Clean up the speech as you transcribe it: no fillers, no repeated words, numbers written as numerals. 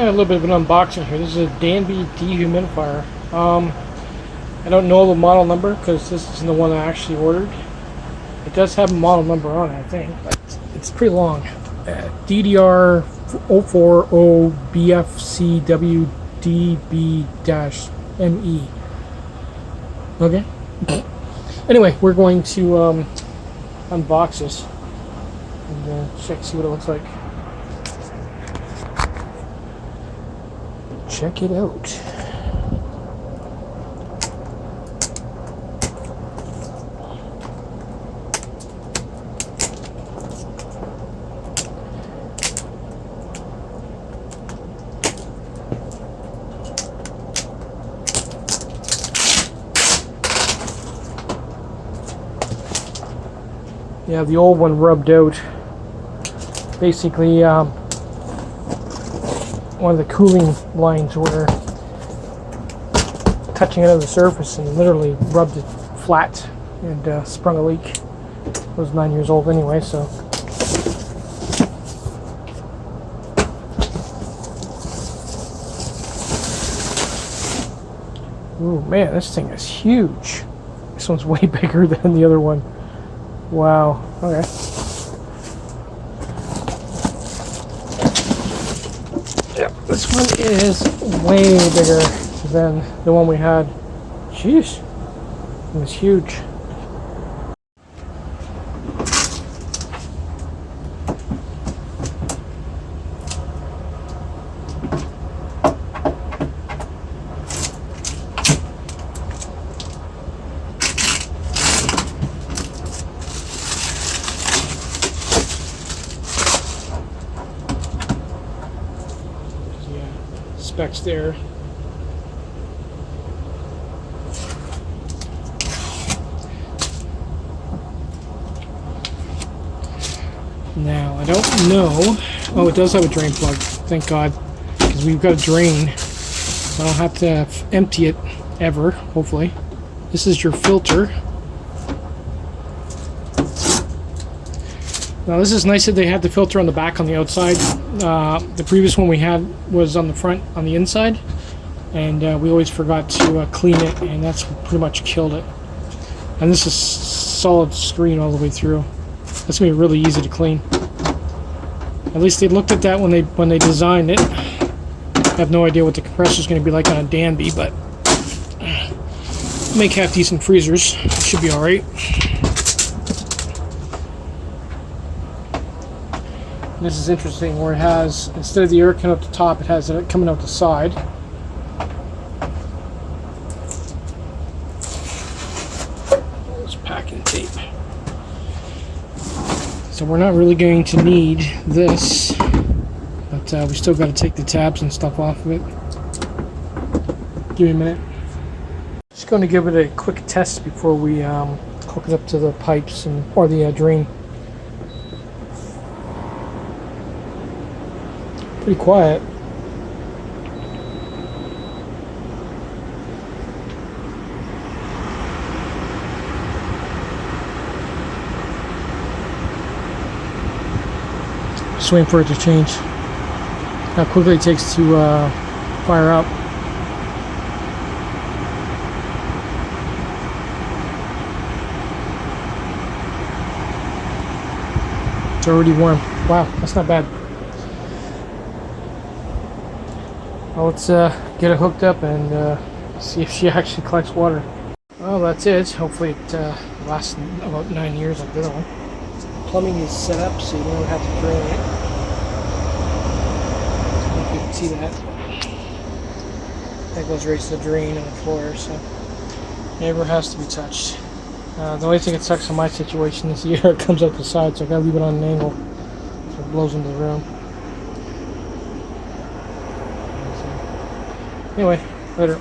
a little bit of an unboxing here. This is a Danby Dehumidifier. I don't know the model number because this isn't the one I actually ordered. It does have a model number on it, I think, but it's pretty long. ddr040bfcwdb-me. Okay. Anyway, we're going to unbox this and see what it looks like. Check it out. Yeah, the old one rubbed out. Basically, one of the cooling lines were touching it on the surface and literally rubbed it flat and sprung a leak. It was 9 years old anyway, so. Ooh, man, this thing is huge. This one's way bigger than the other one. Wow, okay. Yep, this one is way bigger than the one we had. Jeez, it was huge. Specs there. Now I don't know. Oh, it does have a drain plug. Thank God, because we've got a drain. So I don't have to empty it ever. Hopefully, this is your filter. Now this is nice that they had the filter on the back on the outside. The previous one we had was on the front on the inside, and we always forgot to clean it, and that's what pretty much killed it. And this is solid screen all the way through. That's gonna be really easy to clean. At least they looked at that when they designed it. I have no idea what the compressor is going to be like on a Danby, but make half decent freezers. It should be all right. This is interesting, where it has, instead of the air coming out the top, it has it coming out the side. There's packing tape. So we're not really going to need this, but we still got to take the tabs and stuff off of it. Give me a minute. Just going to give it a quick test before we hook it up to the pipes or the drain. Pretty quiet. Just waiting for it to change. How quickly it takes to fire up. It's already warm. Wow, that's not bad. Well, let's get it hooked up and see if she actually collects water. Well, that's it. Hopefully it lasts about 9 years like the other one. Plumbing is set up so you don't have to drain it. So you can see that. That goes right to the drain on the floor, so never has to be touched. The only thing that sucks in my situation is the air comes out the side, so I gotta leave it on an angle so it blows into the room. Anyway, later.